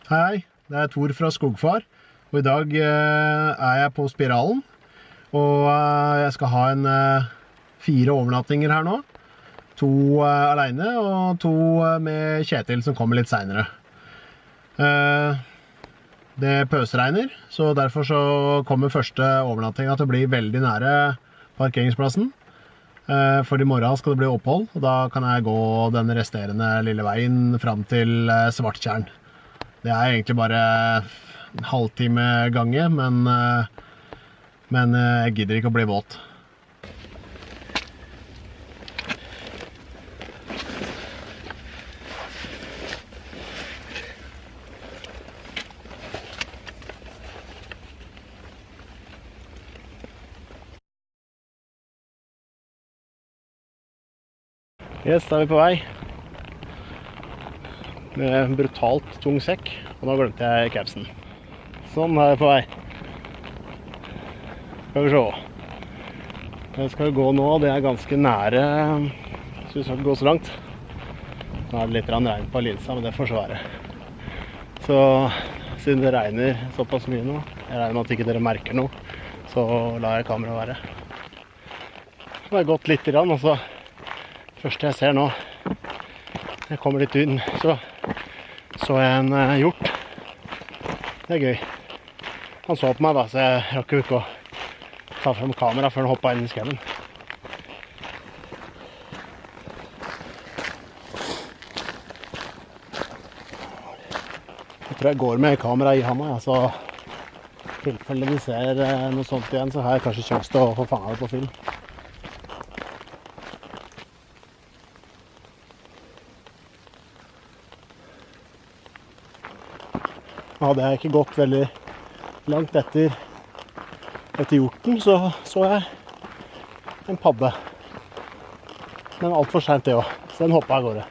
Hei, det er Tor fra Skogfar, og i dag er jeg på Spiralen, og jeg skal ha 4 overnattinger her nå. 2 alene, og 2 med Kjetil som kommer litt senere. Det pøsregner, så derfor så kommer første overnattinga til å bli veldig nære parkeringsplassen. For i morgen skal det bli opphold, og da kan jeg gå den resterende lille veien fram til Svarttjern. Det er egentlig bare en halvtime gange, men jeg gidder ikke å bli våt. Yes, da er vi på vei. Med en brutalt tung sekk, og nå glemte jeg capsen. Sånn, er vi på vei. Skal vi se. Jeg skal gå nå, det er ganske nære. Jeg synes ikke gå så langt. Nå er det litt regn på linsa, men det får så være. Så siden det regner såpass mye nå, jeg regner med at ikke dere merker noe, så lar jeg kameraet være. Det har gått litt grann, og så første jeg ser nå, jeg kommer litt inn, så jeg en hjort. Det er gøy. Han så på meg da, så jeg rakk jo ikke å ta frem kamera før han hoppet inn i skauen. Jeg tror jeg går med kamera i handa, ja, så i tilfelle de ser noe sånt igjen, så har jeg kanskje kjønns til å få fanget det på film. Hadde jeg ikke gått veldig langt etter hjorten, så jeg en padde. Men alt for sent det også, så den hoppet av gårde.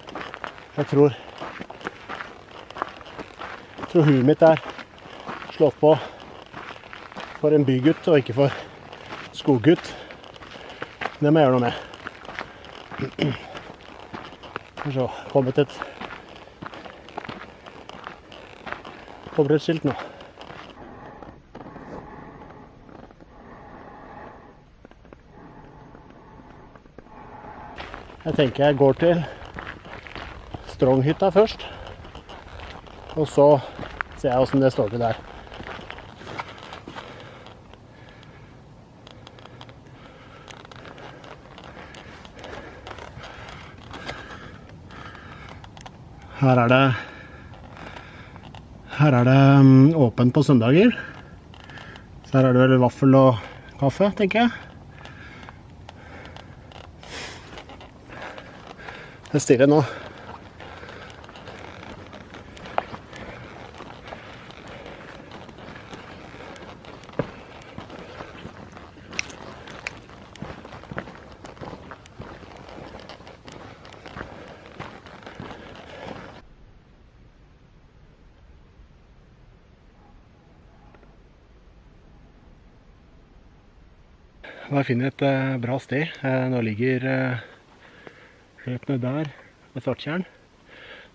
Jeg tror huet mitt er slått på for en bygutt og ikke for skoggutt. Det må jeg gjøre noe med. Så kommet et påbrødsskilt nå. Jeg tenker jeg går til Stronghytta først, og så ser jeg hvordan det står til der. Her er det åpent på søndager. Så her er det vel vaffel og kaffe, tenker jeg. Det er stille nå. Da har jeg funnet et bra sted. Nå ligger løpene der med Svarttjern.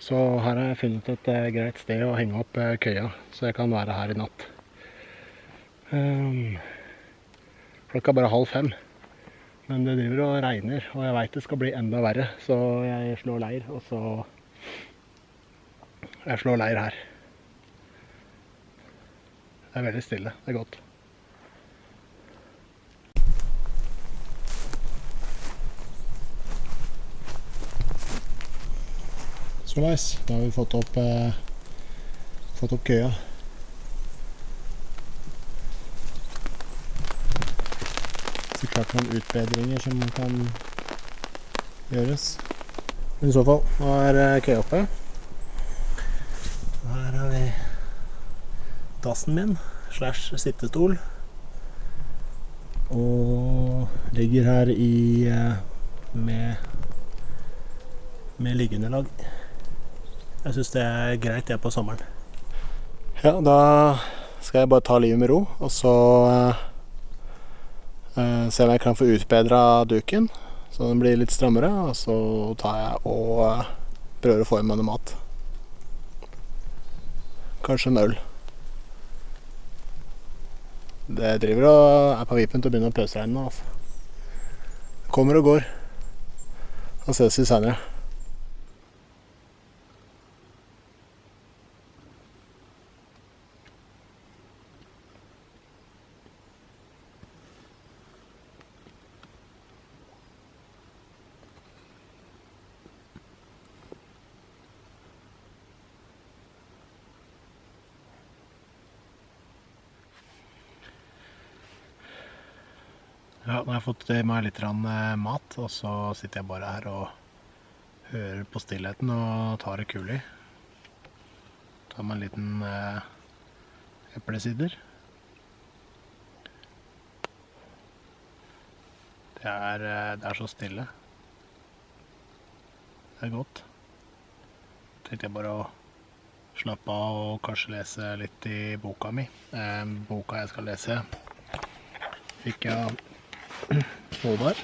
Så her har jeg funnet et greit sted å henge opp køya, så jeg kan være her i natt. Klokka er bare 4:30, men det driver og regner, og jeg vet det skal bli enda verre, så jeg slår leir, og så jeg slår leir her. Det er veldig stille, det er godt. Så nice. Da har vi fått opp køya. Så klart noen utbedringer som kan gjøres. Men i så fall, nå er køya oppe. Her har vi dassen min, slash sittestol. Og ligger her med liggeunderlag. Jeg synes det er greit det på sommeren. Ja, da skal jeg bare ta livet med ro, og så se om jeg kan få utbedret duken, så den blir litt strammere, og så tar jeg og prøver å få i meg noe mat. kanskje en øl. Det driver og er på vippen til å begynne å pøsregne nå, altså. Det kommer og går. Da ses vi senere. Ja, nå har jeg fått i meg litt mat, og så sitter jeg bare her og hører på stillheten og tar det kul i. Tar meg en liten eplesider. Det er så stille. Det er godt. Tenkte jeg bare å slappe av og kanskje lese litt i boka mi. Boka jeg skal lese fikk jeg av Håvard.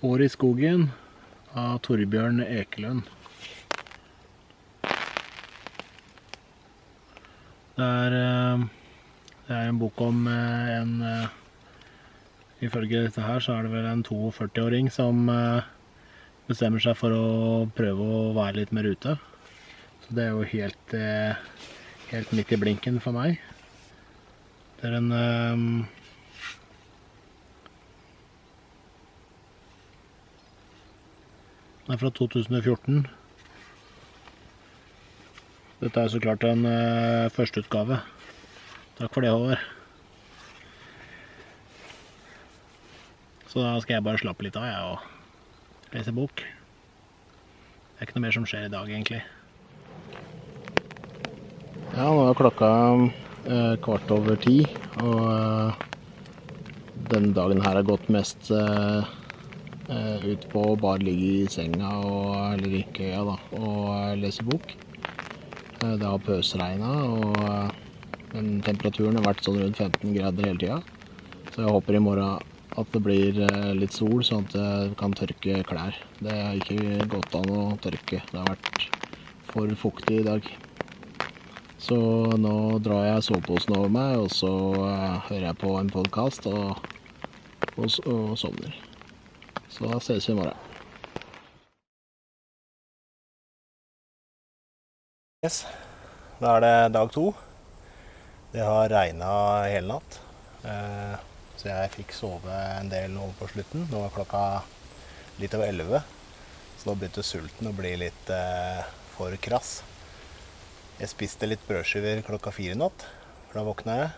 År i skogen av Torbjørn Ekelund. Det er en bok om ifølge dette her så er det vel en 42-åring som bestemmer seg for å prøve å være litt mer ute. Så det er jo helt midt i blinken for meg. Det er en den er fra 2014. Dette er så klart en førsteutgave. Takk for det, Håvard. Så da skal jeg bare slappe litt av, og lese bok. Det er ikke noe mer som skjer i dag, egentlig. Ja, nå er klokka 10:15, og denne dagen her har gått mest ut på å bare ligge i senga eller i køya da, og lese bok. Det har pøsregnet, og temperaturen har vært sånn rundt 15 grader hele tida. Så jeg håper i morgen at det blir litt sol, sånn at jeg kan tørke klær. Det har ikke gått an å tørke. Det har vært for fuktig i dag. Så nå drar jeg soveposen over meg, og så hører jeg på en podcast og sovner. Så da ses vi i morgen. Yes, da er det dag 2. Det har regnet hele natt, så jeg fikk sove en del nå på slutten. Nå er klokka litt over 11, så nå begynte sulten å bli litt for krass. Jeg spiste litt brødskiver klokka 4 i natt, for da våkna jeg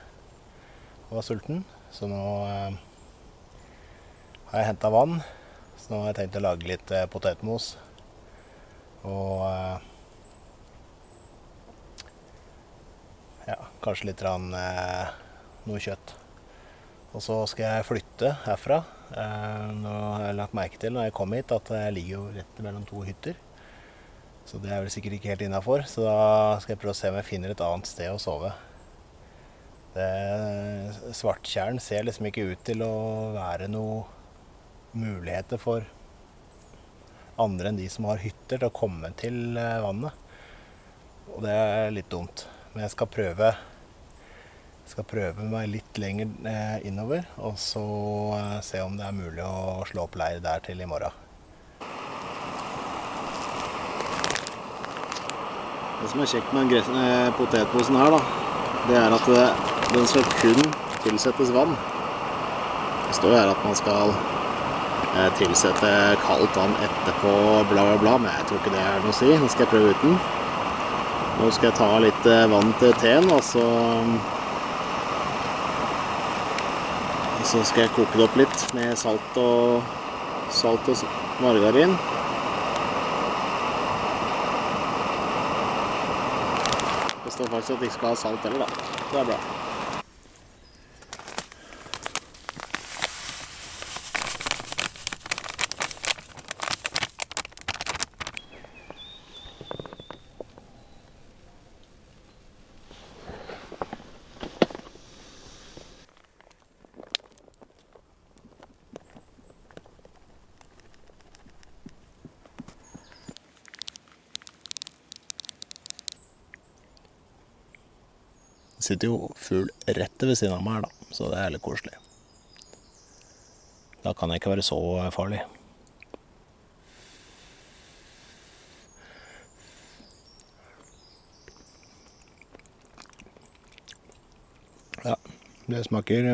og var sulten. Så nå har jeg hentet vann, så nå har jeg tenkt å lage litt potetmos. Og ja, kanskje litt noe kjøtt. Og så skal jeg flytte herfra. Nå har jeg lagt merke til når jeg kom hit at jeg ligger jo rett mellom 2 hytter. Så det er vel sikkert ikke helt innenfor, så da skal jeg prøve å se om jeg finner et annet sted å sove. Svarttjern ser liksom ikke ut til å være noen muligheter for andre enn de som har hytter til å komme til vannet. Og det er litt dumt. Men jeg skal prøve meg litt lenger innover, og så se om det er mulig å slå opp leir der til i morgen. Det som er kjekt med potetposen her da, det er at den skal kun tilsettes vann. Det står her at man skal tilsette kaldt vann etterpå, bla bla bla, men jeg tror ikke det er noe å si. Nå skal jeg prøve uten. Nå skal jeg ta litt vann til teen, og så skal jeg koke det opp litt med salt og margarin. Det står faktisk at de ikke skal ha salt heller da. Det er bra. sitter jo fugl rett ved siden av meg her da, så det litt koselig. Da kan jeg ikke være så farlig. Ja, det smaker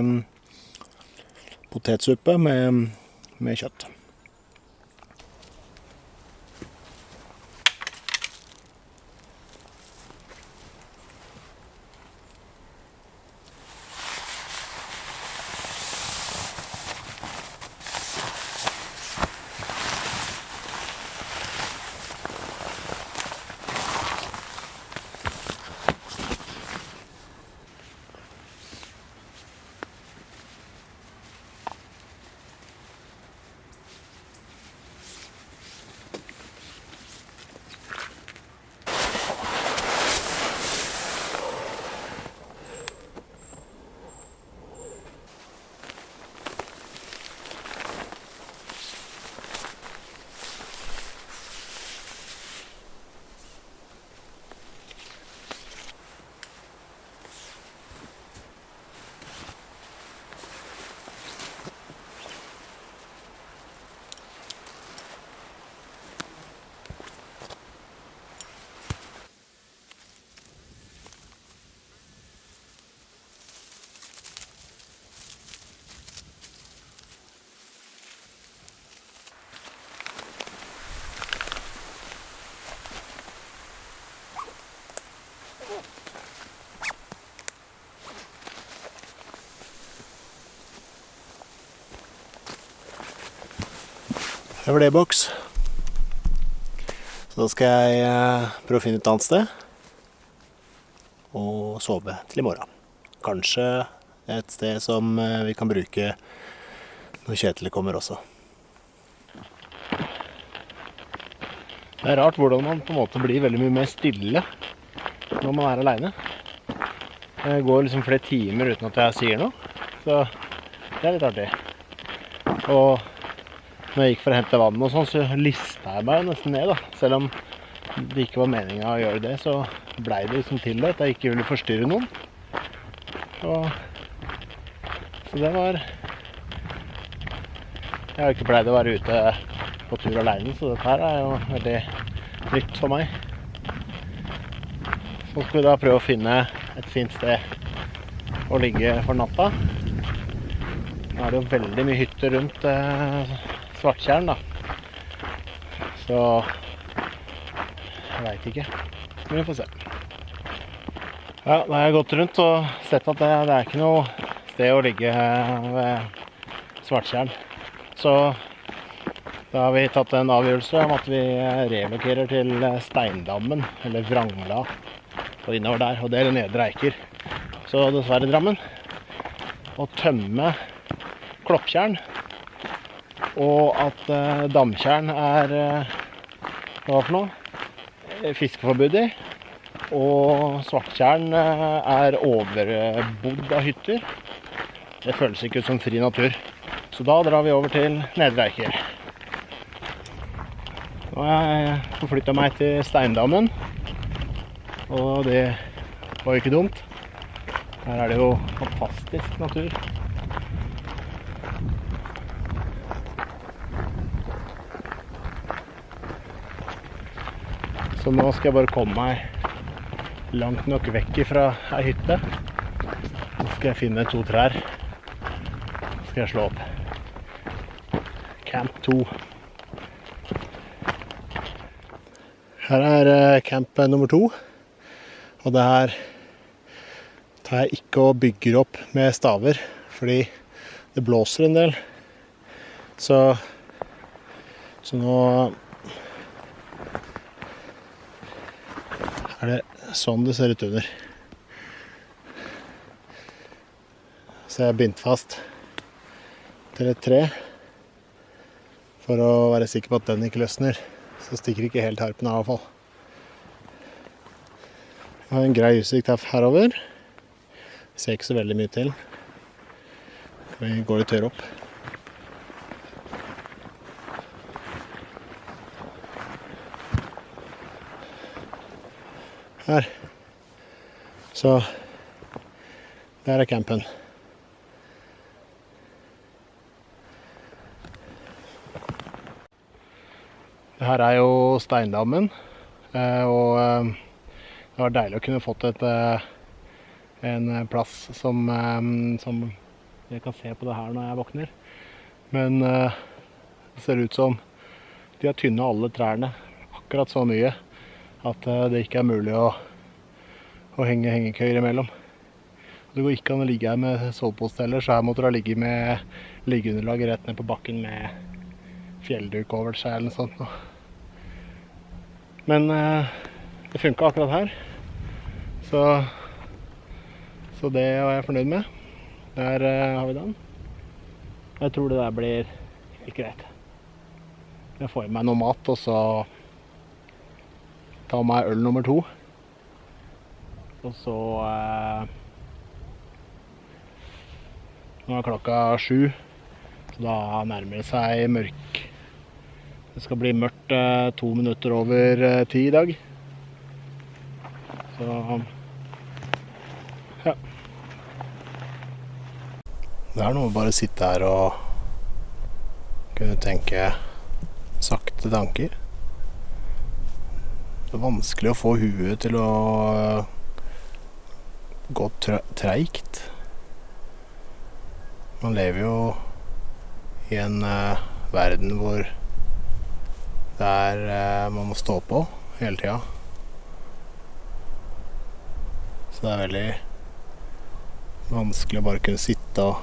potetsuppe med kjøtt. Her var det boks. Så da skal jeg prøve å finne et annet sted og sove til i morgen. Kanskje et sted som vi kan bruke når Kjetil kommer også. Det rart hvordan man på en måte blir veldig mye mer stille når man alene. Det går liksom flere timer uten at jeg sier noe, så det litt artig. Og når jeg gikk for å hente vann og sånn, så listet jeg meg nesten ned da. Selv om det ikke var meningen å gjøre det, så ble det liksom til det, at jeg ikke ville forstyrre noen. Så det var... Jeg har ikke pleid å være ute på tur alene, så dette her jo veldig nytt for meg. Så skal vi da prøve å finne et fint sted å ligge for natta. Nå det jo veldig mye hytter rundt Svarttjern da, så jeg vet ikke, men vi får se. Ja, da har jeg gått rundt og sett at det ikke noe sted å ligge ved Svarttjern, så da har vi tatt en avgjørelse om at vi relokerer til Steindammen, eller Vrangla, og innover der, og det Nedre Eiker. Så dessverre Drammen, å tømme Klopptjern, og at Damtjern hva for noe? Fiskeforbud i, og Svarttjern overbodd av hytter. Det føles ikke ut som fri natur. Så da drar vi over til Nedre Eiker. Nå har jeg forflyttet meg til Steindammen, og det var jo ikke dumt. Her det jo fantastisk natur. Så nå skal jeg bare komme meg langt nok vekk fra ei hytte. Så skal jeg finne 2 trær. Så skal jeg slå opp. Camp 2. Her camp nummer 2. Og det her tar jeg ikke og bygger opp med staver, fordi det blåser en del. Så nå det sånn det ser ut under. Så jeg har bindt fast til et tre for å være sikker på at den ikke løsner. Så stikker ikke helt harpen av i hvert fall. Jeg har en grei utsikt herover. Det ser ikke så veldig mye til. Vi går litt høyere opp. Her. Så Der er campen. Det her er jo Steindammen, og det var deilig å kunne fått en plass som jeg kan se på det her når jeg våkner. Men det ser ut som de har tynnet alle trærne akkurat så mye at det ikke er mulig å henge hengekøyer imellom. Det går ikke an å ligge her med sovepose heller, så her måtte det ligge med liggeunderlag rett ned på bakken med fjellduk over seg eller noe sånt. Men det funket akkurat her, så det var jeg fornøyd med. Der har vi den. Jeg tror det der blir helt greit. Jeg får i meg noe mat, og så tar meg øl nummer 2. Og så nå er klokka 7, så da nærmer det seg mørk. Det skal bli mørkt 2 minutter over 10 i dag. Så ja. Det er noe å bare sitte her og kunne tenke sakte tanker. Det er vanskelig å få huet til å gå treigt. Man lever jo i en verden hvor man må stå på hele tida. Så det er veldig vanskelig å bare kunne sitte og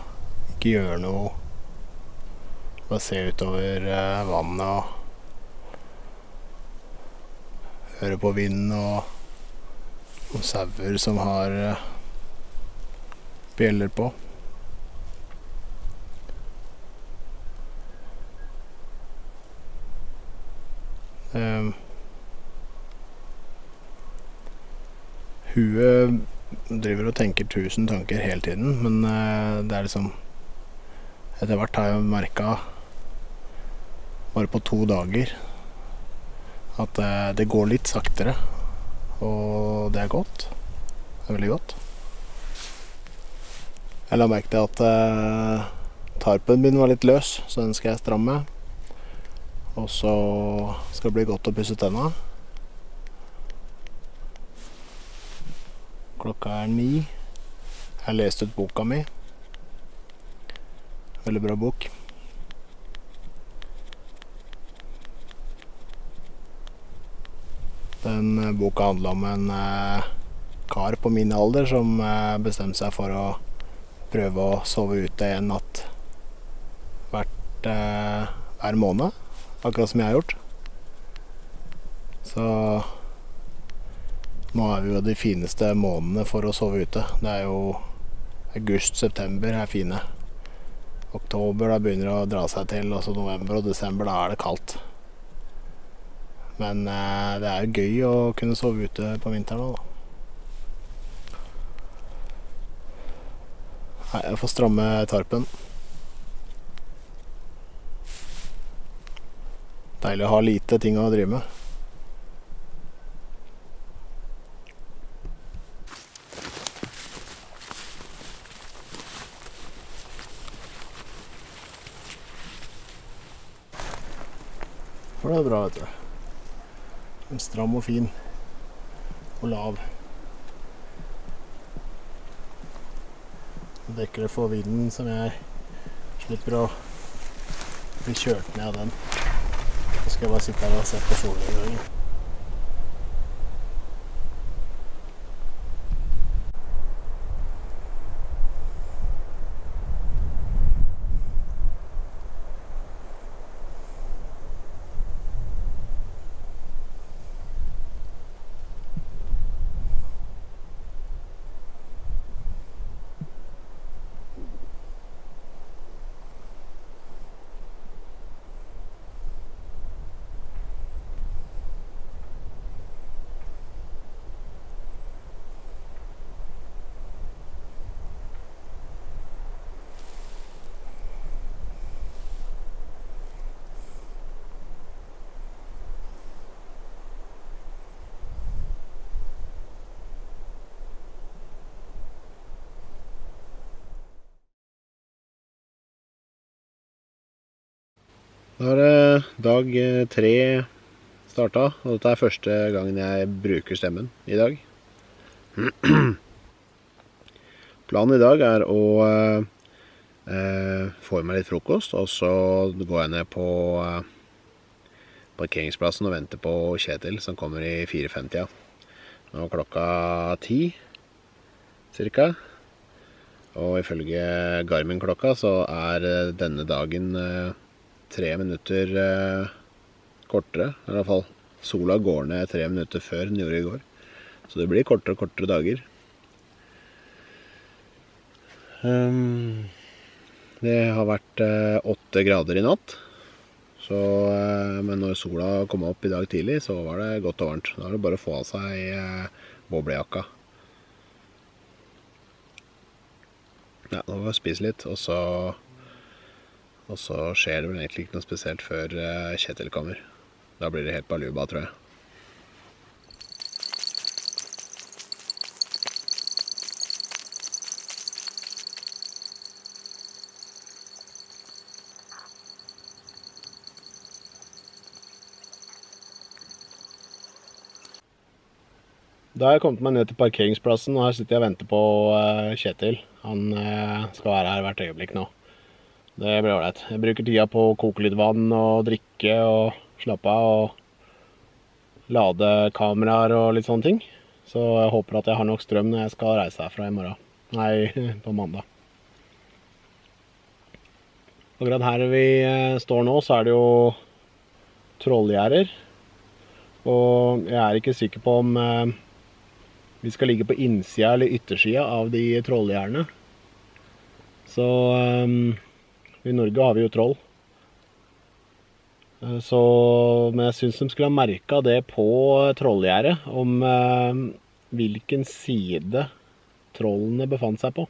ikke gjøre noe. Bare se utover vannet og høre på vinden og sauer som har bjeller på. Huet driver og tenker 1000 tanker hele tiden, men det er liksom etter hvert har jeg merket bare på 2 dager at det går litt saktere, og det er godt. Det er veldig godt. Jeg la merke til at tarpen min var litt løs, så den skal jeg stramme. Og så skal det bli godt å pusse tenna. Klokka er 9. Jeg har lest ut boka mi. Veldig bra bok. Den boka handler om en kar på min alder som bestemte seg for å prøve å sove ute en natt hver måned, akkurat som jeg har gjort. Så nå er vi jo de fineste månedene for å sove ute. Det er jo august, september er fine. Oktober da begynner det å dra seg til, og så november og desember da er det kaldt. Men det er jo gøy å kunne sove ute på vinteren da. Nei, jeg får stramme tarpen. Deilig å ha lite ting å drive med. For det er bra, vet du. En stram og fin og lav. Det dekker det for vinden som jeg slipper å bli kjørt ned av den. Så skal jeg bare sitte her og se på solnedgangen. Da er det dag 3 startet, og dette er første gangen jeg bruker stemmen i dag. Planen i dag er å få i meg litt frokost, og så går jeg ned på parkeringsplassen og venter på Kjetil, som kommer i 4:50. Nå er klokka 10, cirka. Og ifølge Garmin-klokka så er denne dagen 3 minutter kortere. I hvert fall sola går ned 3 minutter før den gjorde i går. Så det blir kortere og kortere dager. Det har vært 8 grader i natt. Så, men når sola kom opp i dag tidlig, så var det godt og varmt. Da er det bare å få av seg boblejakka. Ja, nå må vi spise litt, og så skjer det vel egentlig ikke noe spesielt før Kjetil kommer. Da blir det helt baluba, tror jeg. Da har jeg kommet meg ned til parkeringsplassen, og her sitter jeg og venter på Kjetil. Han skal være her hvert øyeblikk nå. Det blir ålreit. Jeg bruker tida på å koke litt vann og drikke og slappe av og lade kameraer og litt sånne ting. Så jeg håper at jeg har nok strøm når jeg skal reise herfra i morgen. Nei, på mandag. Akkurat her vi står nå, så er det jo trollgjerder. Og jeg er ikke sikker på om vi skal ligge på innsida eller yttersida av de trollgjerdene. Så i Norge har vi jo troll. Men jeg synes de skulle ha merket det på trollgjerdet, om hvilken side trollene befant seg på.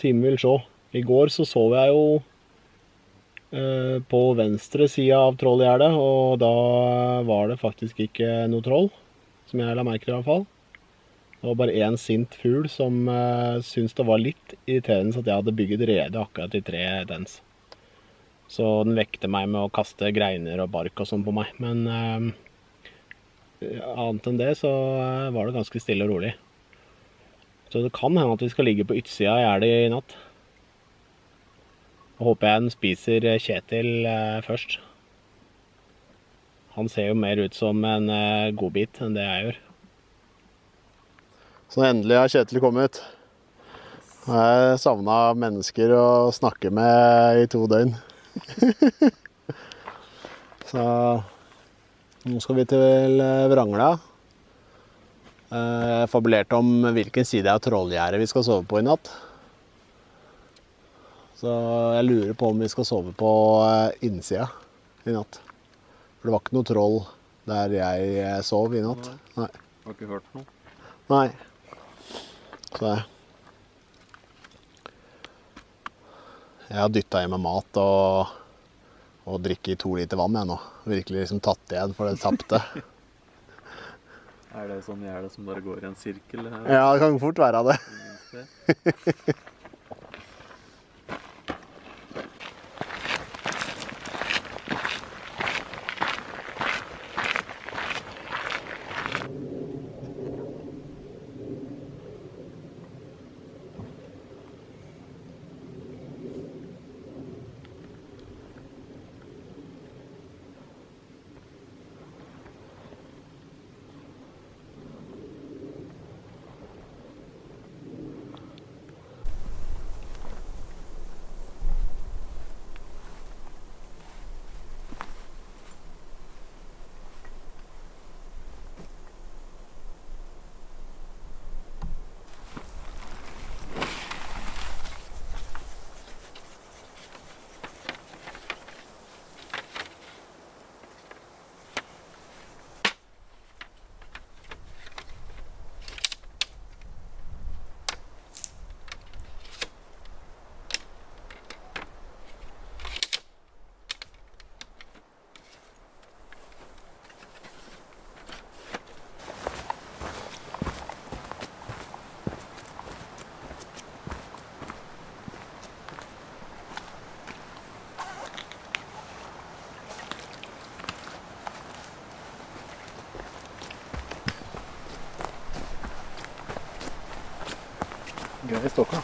Time vil se. I går så jeg jo på venstre side av trollgjerdet, og da var det faktisk ikke noe troll, som jeg la merke til i hvert fall. Det var bare en sint fugl som syntes det var litt irriterende at jeg hadde bygget rede akkurat i treet dens. Så den vekte meg med å kaste greiner og bark og sånn på meg, men annet enn det så var det ganske stille og rolig. Så det kan hende at vi skal ligge på utsida av gjerdet i natt. Jeg håper jeg den spiser Kjetil først. Han ser jo mer ut som en godbit enn det jeg gjør. Så endelig har Kjetil kommet. Jeg savnet mennesker å snakke med i 2 døgn. Så nå skal vi til Vrangla. Jeg fabulerte om hvilken side av trollgjerdet vi skal sove på i natt. Så jeg lurer på om vi skal sove på innsida i natt. For det var ikke noe troll der jeg sov i natt. Nei. Har ikke hørt noe? Nei. Så jeg har dyttet i meg mat og drikke i 2 liter vann jeg nå. Virkelig liksom tatt igjen for det tappte. Er det sånn gjerde som bare går i en sirkel? Ja, det kan fort være det. Grei stokka.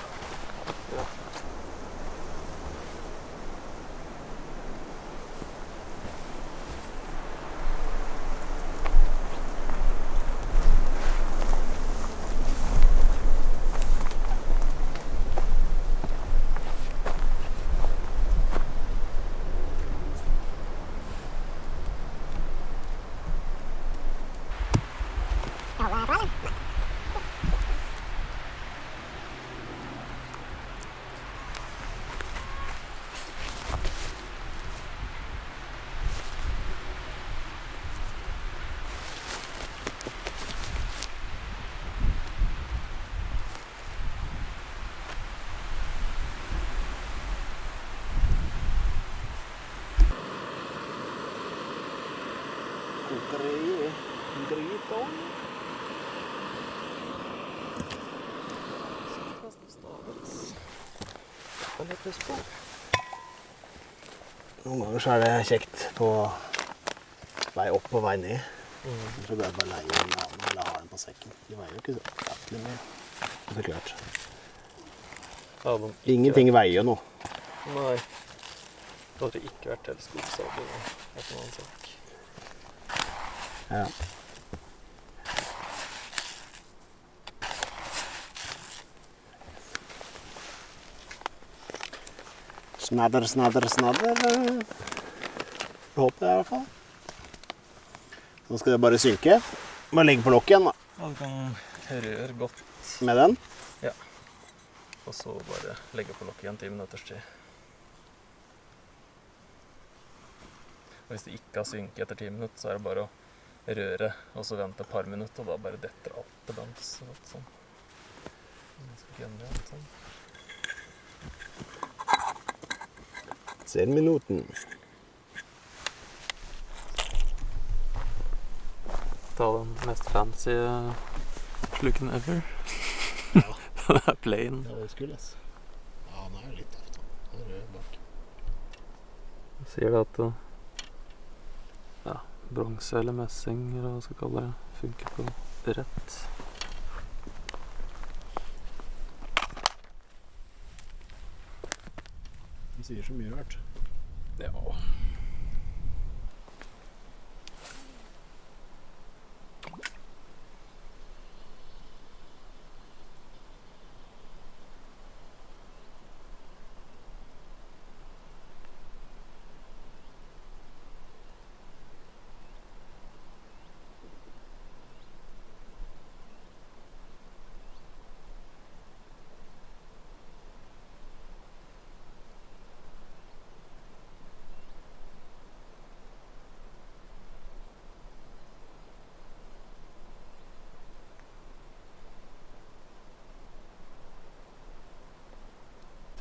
Noen ganger så det kjekt på vei opp og vei ned. Så bør jeg bare leie en annen eller ha en på sekken. De veier jo ikke så jævlig mye. Det er klart. Ingenting veier jo noe. Nei. Det hadde ikke vært teleskopsabel. Det er en annen sak. Ja. Snadder, snadder, snadder. Håper jeg i hvert fall. Nå skal det bare synke. Bare legge på lokket igjen da. Ja, du kan røre godt. Med den? Ja. Og så bare legge på lokket igjen 10 minutters tid. Og hvis det ikke har synket etter 10 minutter, så er det bare å røre, og så vente et par minutter, og da bare detter alt til dans. Sånn. Jeg skal ikke gjøre det, sånn. 10 minutter. Ta den mest fancy sluken ever. Ja. Den er plain. Ja, det skulle jeg. Ja, den er jo litt tøft. Den er rød bak. Jeg sier det at ja, bronse eller messing, eller hva jeg skal kalle det, funker på rett. De sier så mye rart. Ja.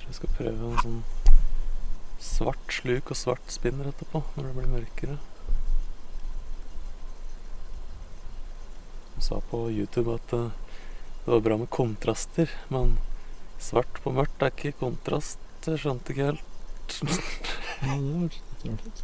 Jeg skal prøve en sånn svart sluk og svart spinner etterpå, når det blir mørkere. Jeg sa på YouTube at det var bra med kontraster, men svart på mørkt er ikke kontrast. Jeg skjønte ikke helt. Ja, det var litt rart.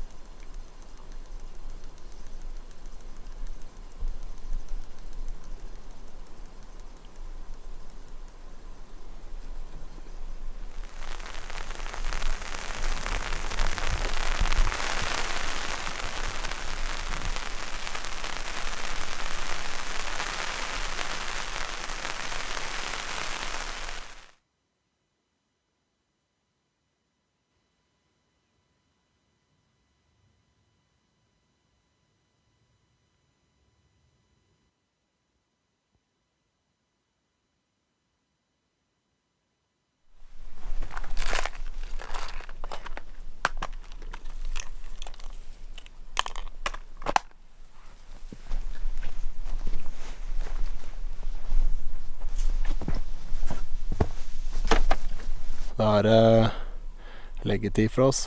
Da er det leggetid for oss.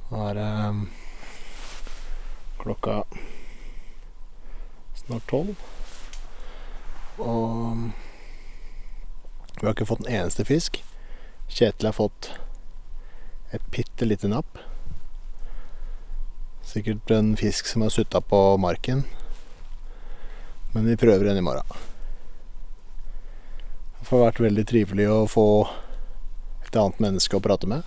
Da er det klokka snart 12. Og vi har ikke fått en eneste fisk. Kjetil har fått et bitte lite napp. Sikkert en fisk som har suttet på marken. Men vi prøver den i morgen. Det har vært veldig trivelig å få et annet menneske å prate med.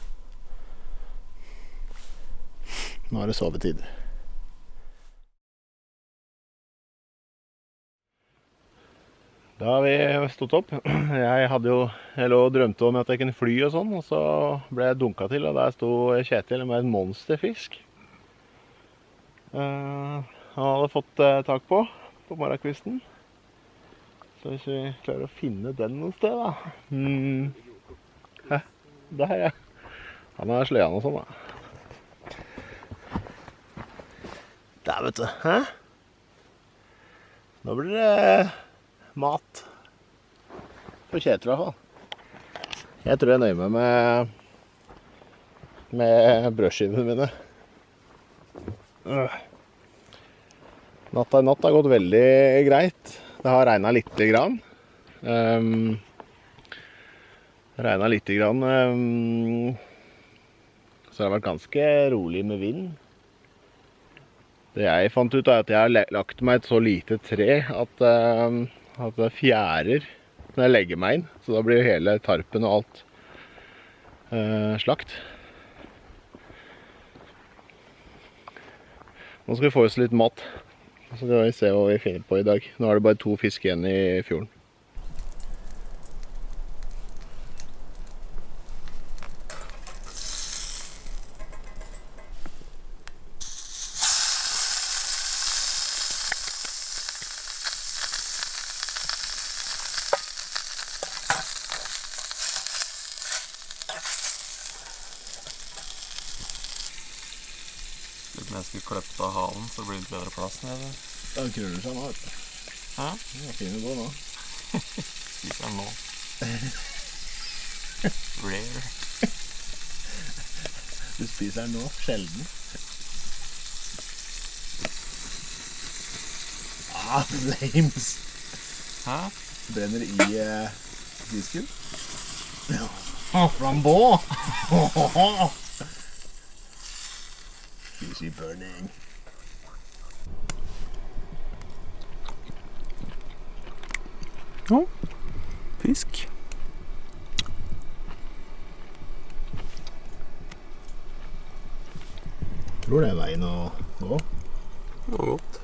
Nå er det sovetid. Da har vi stått opp. Jeg lå og drømte om at jeg kunne fly og sånn, og så ble jeg dunket til, og der sto Kjetil med en monsterfisk. Han hadde fått tak på morgenkvisten. Så hvis vi klarer å finne den noe sted, da. Hæ? Der, ja. Han har sløyene og sånn, da. Der, vet du. Hæ? Nå blir det mat. For Kjetil, i hvert fall. Jeg tror jeg nøyer meg med brødskivene mine. Natta i natt har gått veldig greit. Det har regnet lite grann. Så det har vært ganske rolig med vind. Det jeg fant ut er at jeg har lagt meg et så lite tre at det fjærer når jeg legger meg inn. Så da blir hele tarpen og alt slakt. Nå skal vi få oss litt mat. Så skal vi se hva vi finner på i dag. Nå er det bare 2 fisk igjen i fjorden. Litt når jeg skulle kløpt av halen, så blir det litt bedre plass nede. Den krøller seg nå, vet du. Hæ? Den er fin å gå nå. Spiser den nå. Rare. Du spiser den nå, sjelden. Flames. Hæ? Brenner i disken. Flambeau! Easy burning. Ja, fisk. Tror det er veien å gå. Det var godt.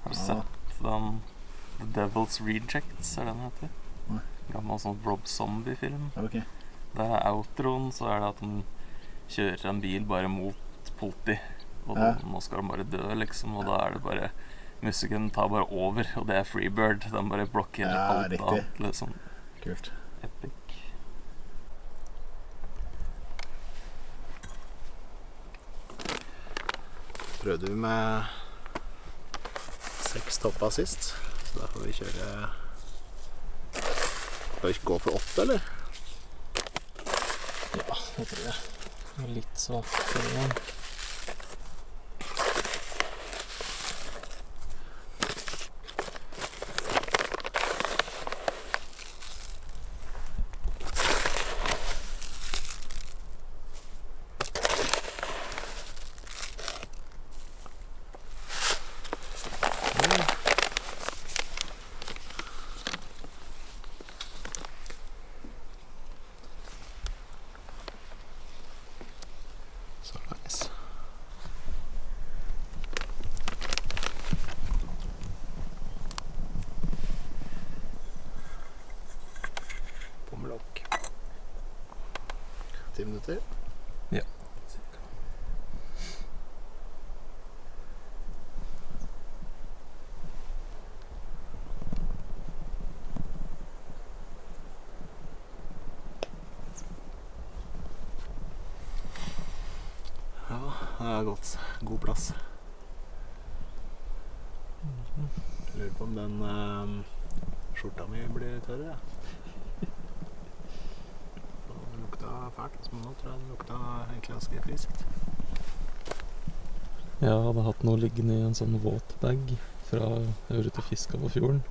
Har du sett den The Devil's Rejects, er den heter? Nei. Gammel sånn Rob Zombie-film. Ok. Der er outroen, så er det at de kjører en bil bare mot politi. Og Ja. nå skal de bare dø, liksom. Og da er det bare musikken tar bare over, og det er Freebird. Den bare blokkerer Ja, alt riktig. annet. Liksom. Kult. Epic. Prøvde vi med 6 toppa sist, så da får vi kjøre. Skal vi ikke gå for 8, eller? Ja, det tror jeg. Litt svakere. nok. 10 minutter. Ja. Ja, det er godt. God plass. Jeg lurer på om den skjorta mi blir tørr, ja. Den lukta fælt, men nå tror jeg den lukta egentlig ganske friskt. Jeg hadde hatt noe liggende i en sånn våtbag fra jeg var ute og fisket på fjorden.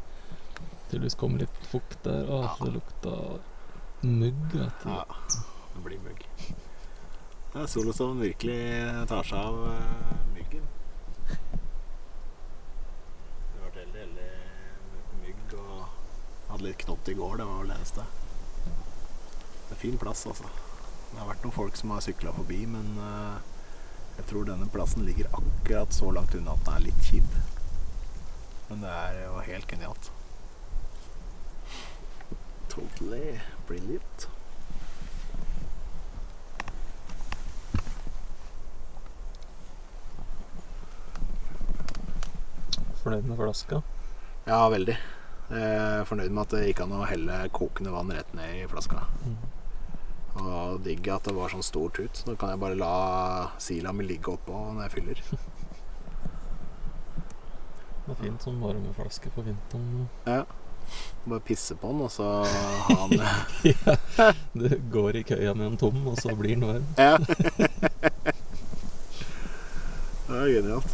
Tydeligvis kom litt fukt der, og det lukta mugg, vet du. Ja, det blir mugg. Det er solen som virkelig tar seg av myggen. Det var veldig mygg, og hadde litt knott i går, det var vel det eneste. Det er fin plass, altså. Det har vært noen folk som har syklet forbi, men jeg tror denne plassen ligger akkurat så langt unna at den er litt kjip. Men det er jo helt genialt. Totally brilliant. Fornøyd med flaska? Ja, veldig. Jeg er fornøyd med at det gikk an å helle kokende vann rett ned i flaska. Og digg at det var sånn stor tut. Så kan jeg bare la sila mi ligge oppå når jeg fyller. Det er fint som varmeflaske på vinteren. Ja. Bare pisse på den, og så ha den. Ja, du går i køya med en tom, og så blir den varm. Ja. Det er genialt.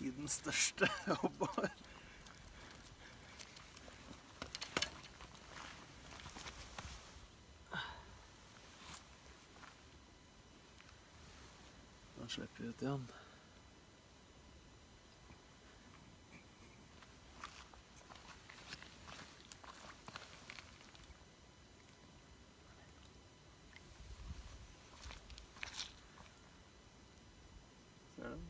Tidens største hobbar. Da slipper vi ut igjen. Ser du den?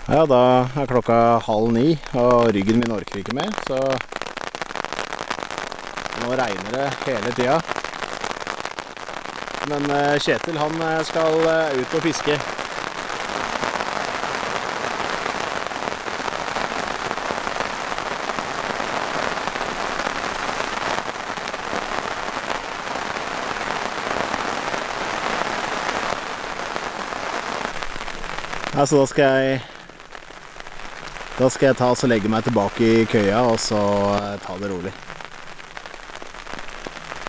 Ja, da er klokka 8:30, og ryggen min orker ikke mer, så nå regner det hele tida. Men Kjetil, han skal ut og fiske. Altså, da skal jeg ta og legge meg tilbake i køya, og så ta det rolig.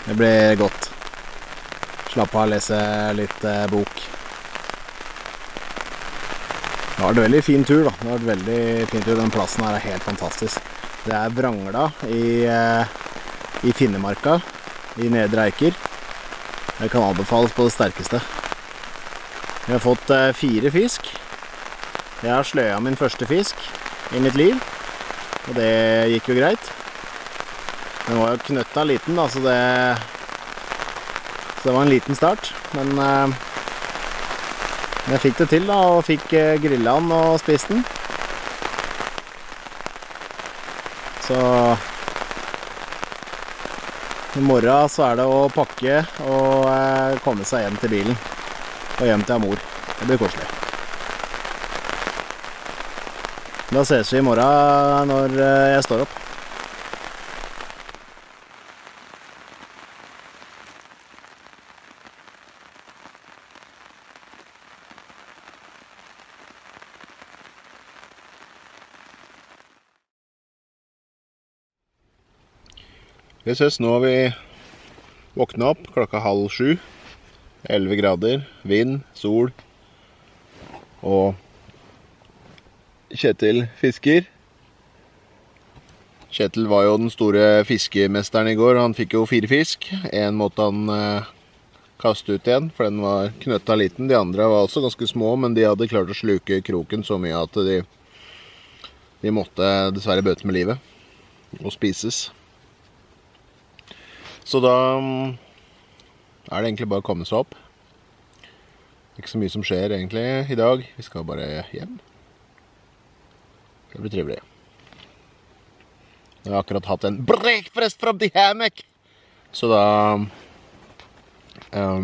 Det blir godt. Slappe av, lese litt bok. Det var en veldig fin tur da. Det var en veldig fin tur. Den plassen her er helt fantastisk. Det er Vrangla i Finnemarka, i Nedre Eiker. Det kan anbefales på det sterkeste. Jeg har fått 4 fisk. Jeg har sløya min første fisk i mitt liv, og det gikk jo greit. Den var jo knøtta liten da, så det var en liten start, men jeg fikk det til da, og fikk grillet den og spist den. Så i morgen så er det å pakke og komme seg hjem til bilen, og hjem til mor. Det blir koselig. Da ses vi i morgen når jeg står opp. Vi ses. Nå har vi våknet opp klokka 6:30. 11 grader, vind, sol og Kjetil fisker. Kjetil var jo den store fiskemesteren i går. Han fikk jo 4 fisk. En måtte han kaste ut igjen, for den var knøtta liten. De andre var også ganske små, men de hadde klart å sluke kroken så mye at de måtte dessverre bøte med livet og spises. Så da er det egentlig bare å komme seg opp. Ikke så mye som skjer egentlig i dag. Vi skal bare hjem. Det blir trivelig. Jeg har akkurat hatt en breakfast from the hammock. Så da har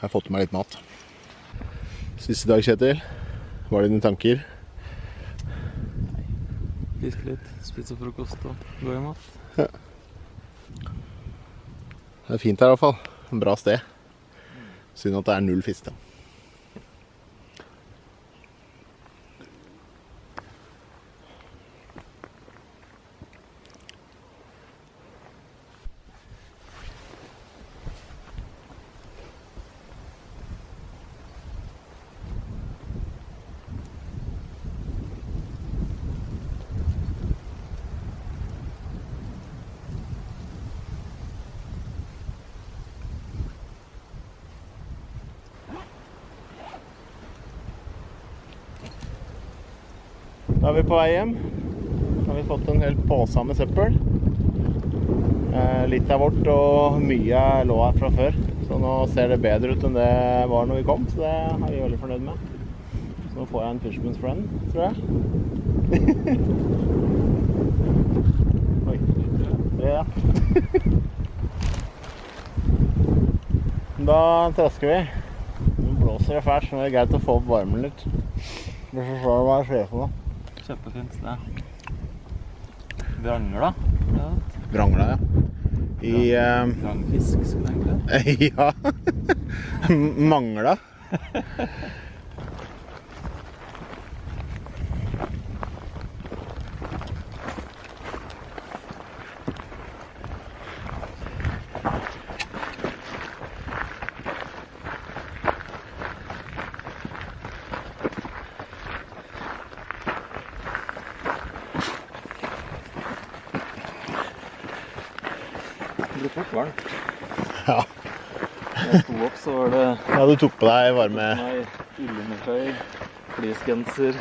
jeg fått meg litt mat. Siste dag, Kjetil. Hva er dine tanker? Nei, fiske litt, spise frokost og gå hjem mat. Ja. Det er fint her i hvert fall. En bra sted. Synd at det er 0 fisk da. Da er vi på vei hjem. Da har vi fått en hel påse med søppel. Litt er vårt, og mye lå her fra før. Så nå ser det bedre ut enn det var når vi kom, så det er vi veldig fornøyd med. Så nå får jeg en Fisherman's Friend, tror jeg. Oi, ja. Da trasker vi. Nå blåser det fælt, så det er greit å få opp varmen litt. Det forstår hva jeg ser for noe. Kjempefint det. Vrangla. Ja. Vrangla, ja. Vrangfisk, skulle jeg egentlig. Ja. Mangla. Det blir fort varmt. Ja. Når jeg sto opp, så var det... Ja, du tok på deg varme... Ullundertøy, fleecegenser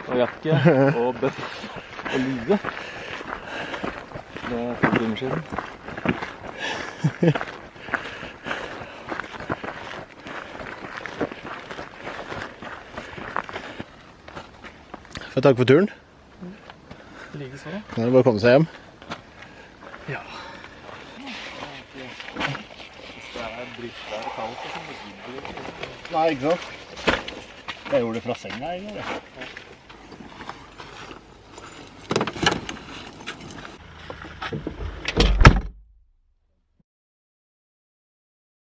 og jakke, og bøff og lue. Det er 2 timer siden. Takk for turen. Like så. Nå er det bare å komme seg hjem. Ja. Hvis det er drittvær og kaldt, så kan det gidde. Nei, ikke sant? Jeg gjorde det fra senga, egentlig.